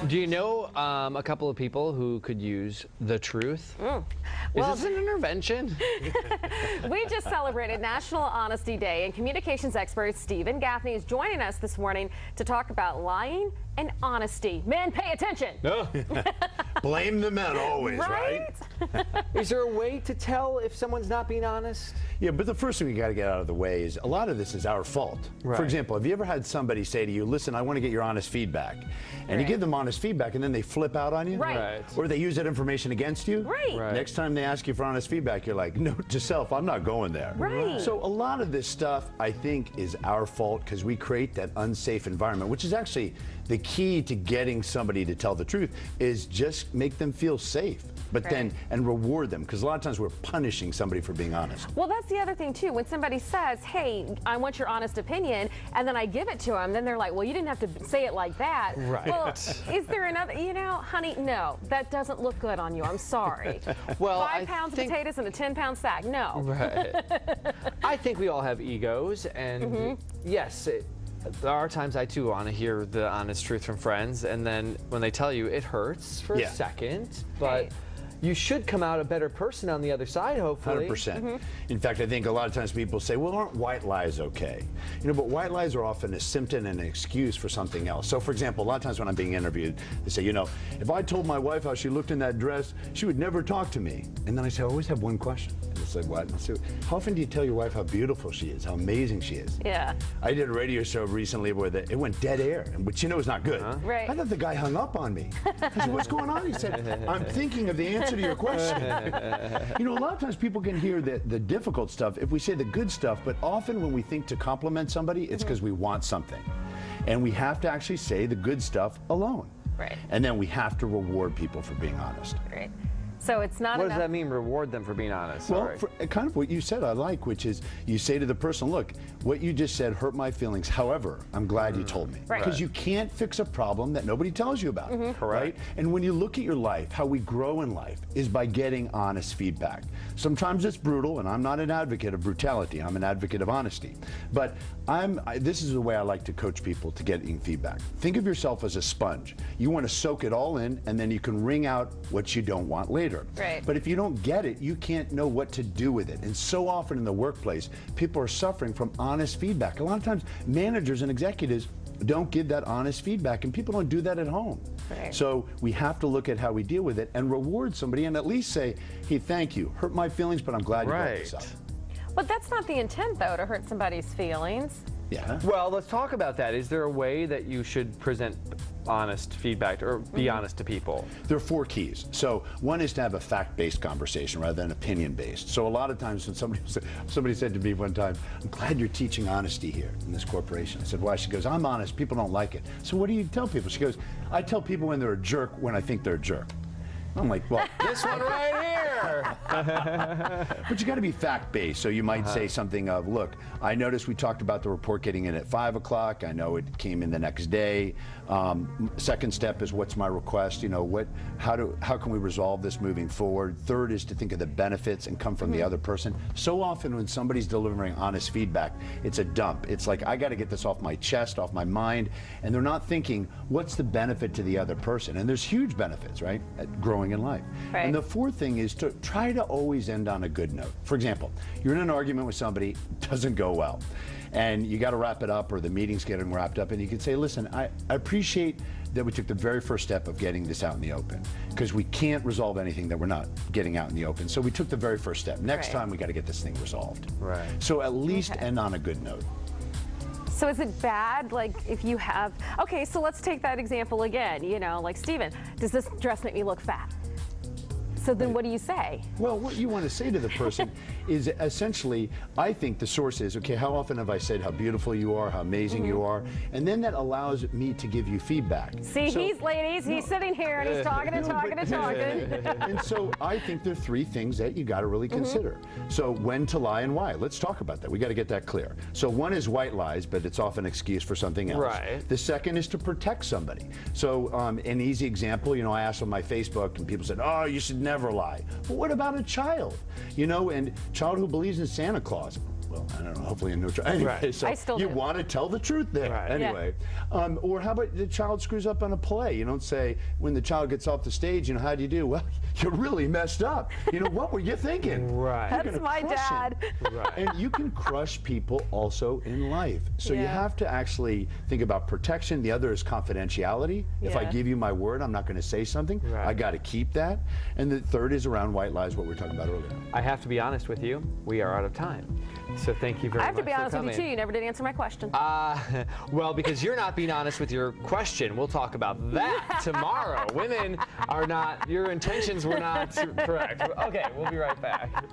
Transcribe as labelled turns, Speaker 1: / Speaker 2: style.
Speaker 1: Do you know a couple of people who could use the truth?
Speaker 2: Well,
Speaker 1: Is this an intervention?
Speaker 2: we just celebrated National Honesty Day, and communications expert Stephen Gaffney is joining us this morning to talk about lying and honesty. Men, pay attention.
Speaker 1: No.
Speaker 3: Blame the men always, right?
Speaker 1: Is there a way to tell if someone's not being honest?
Speaker 3: Yeah, but the first thing we got to get out of the way is a lot of this is our fault.
Speaker 1: Right.
Speaker 3: For example, have you ever had somebody say to you, listen, I want to get your honest feedback? And you give them honest feedback and then they flip out on you?
Speaker 2: Right.
Speaker 3: Or they use that information against you?
Speaker 2: Right.
Speaker 3: Next time they ask you for honest feedback, you're like, note to self, I'm not going there.
Speaker 2: Right.
Speaker 3: So a lot of this stuff, I think, is our fault because we create that unsafe environment, which is actually the key to getting somebody to tell the truth, is just make them feel safe. But then, and reward them, because a lot of times we're punishing somebody for being honest.
Speaker 2: Well, that's the other thing, too. When somebody says, hey, I want your honest opinion, and then I give it to them, then they're like, well, you didn't have to say it like that.
Speaker 1: Right.
Speaker 2: Well, is there another, honey, no, that doesn't look good on you. I'm sorry.
Speaker 1: Well,
Speaker 2: 5 pounds of potatoes in a 10-pound sack. No.
Speaker 1: Right. I think we all have egos, and yes, there are times I too want to hear the honest truth from friends, and then when they tell you, it hurts for a second, but you should come out a better person on the other side, hopefully.
Speaker 3: 100%. In fact, I think a lot of times people say, well, aren't white lies okay? But white lies are often a symptom and an excuse for something else. So, for example, a lot of times when I'm being interviewed, they say, if I told my wife how she looked in that dress, she would never talk to me. And then I say, I always have one question. And it's like, what? So, how often do you tell your wife how beautiful she is, how amazing she is?
Speaker 2: Yeah.
Speaker 3: I did a radio show recently where it went dead air, which is not good.
Speaker 2: Right.
Speaker 3: I thought the guy hung up on me. I said, what's going on? He said, I'm thinking of the answer to your question. A lot of times people can hear the difficult stuff if we say the good stuff, but often when we think to compliment somebody, it's because we want something. And we have to actually say the good stuff alone.
Speaker 2: Right.
Speaker 3: And then we have to reward people for being honest.
Speaker 2: Right. So it's not
Speaker 1: What
Speaker 2: enough.
Speaker 1: does that mean, reward them for being honest?
Speaker 3: Well, kind of what you said I like, which is you say to the person, look, what you just said hurt my feelings. However, I'm glad you told me.
Speaker 2: Right.
Speaker 3: Because you can't fix a problem that nobody tells you about. Right? And when you look at your life, how we grow in life is by getting honest feedback. Sometimes it's brutal, and I'm not an advocate of brutality. I'm an advocate of honesty. But this is the way I like to coach people to getting feedback. Think of yourself as a sponge. You want to soak it all in, and then you can wring out what you don't want later.
Speaker 2: Right.
Speaker 3: But if you don't get it, you can't know what to do with it. And so often in the workplace, people are suffering from honest feedback. A lot of times, managers and executives don't give that honest feedback, and people don't do that at home.
Speaker 2: Right.
Speaker 3: So we have to look at how we deal with it and reward somebody and at least say, hey, thank you. Hurt my feelings, but I'm glad you brought this up.
Speaker 2: But that's not the intent, though, to hurt somebody's feelings.
Speaker 3: Yeah.
Speaker 1: Well, let's talk about that. Is there a way that you should present honest feedback or be honest to people?
Speaker 3: There are 4 keys. So one is to have a fact-based conversation rather than opinion-based. So a lot of times when somebody said to me one time, I'm glad you're teaching honesty here in this corporation. I said, why? She goes, I'm honest. People don't like it. So what do you tell people? She goes, I tell people when they're a jerk when I think they're a jerk. I'm like, well,
Speaker 1: This one right here.
Speaker 3: but you got to be fact-based. So you might say something of, look, I noticed we talked about the report getting in at 5 o'clock. I know it came in the next day. Second step is, what's my request? How can we resolve this moving forward? Third is to think of the benefits and come from the other person. So often when somebody's delivering honest feedback, it's a dump. It's like, I got to get this off my chest, off my mind, and they're not thinking, what's the benefit to the other person? And there's huge benefits, right, at growing in life.
Speaker 2: Right.
Speaker 3: And the 4th thing is to try to always end on a good note. For example, you're in an argument with somebody, it doesn't go well, and you got to wrap it up, or the meeting's getting wrapped up, and you can say, listen, I appreciate that we took the very first step of getting this out in the open, because we can't resolve anything that we're not getting out in the open. So we took the very first step. Next time we got to get this thing resolved.
Speaker 1: Right.
Speaker 3: So at least end on a good note.
Speaker 2: So is it bad, like, if you have, okay, so let's take that example again, like, Stephen, does this dress make me look fat? So then what do you say?
Speaker 3: Well, what you want to say to the person is essentially, I think the source is, okay, how often have I said how beautiful you are, how amazing you are? And then that allows me to give you feedback.
Speaker 2: See,
Speaker 3: so,
Speaker 2: he's sitting here and he's talking and talking and talking.
Speaker 3: And so I think there are 3 things that you got to really consider. So when to lie and why. Let's talk about that. We got to get that clear. So one is white lies, but it's often an excuse for something else.
Speaker 1: Right.
Speaker 3: The second is to protect somebody. So an easy example, I asked on my Facebook and people said, oh, you should never lie. But what about a child? And child who believes in Santa Claus? well, I don't know, hopefully in no trouble. Anyway,
Speaker 1: Right.
Speaker 3: so
Speaker 2: I still
Speaker 3: you
Speaker 2: do.
Speaker 3: want to tell the truth there.
Speaker 1: Right.
Speaker 3: Anyway, or how about the child screws up on a play? You don't say, when the child gets off the stage, you know, how do you do? Well, you really messed up. You know, what were you thinking?
Speaker 1: Right.
Speaker 3: You're
Speaker 2: That's
Speaker 3: gonna
Speaker 2: my
Speaker 3: crush
Speaker 2: dad.
Speaker 3: him.
Speaker 1: Right.
Speaker 3: And you can crush people also in life. So you
Speaker 2: Yeah.
Speaker 3: have to actually think about protection. The other is confidentiality. If I
Speaker 2: Yeah.
Speaker 3: give you my word, I'm not going to say something.
Speaker 1: Right.
Speaker 3: I got to keep that. And the third is around white lies, what we were talking about earlier.
Speaker 1: I have to be honest with you. We are out of time. So thank you very much.
Speaker 2: I have to be
Speaker 1: for
Speaker 2: honest with you
Speaker 1: coming.
Speaker 2: too. You never did answer my question.
Speaker 1: Well, because you're not being honest with your question. We'll talk about that tomorrow. Women are not, your intentions were not correct. Okay, we'll be right back.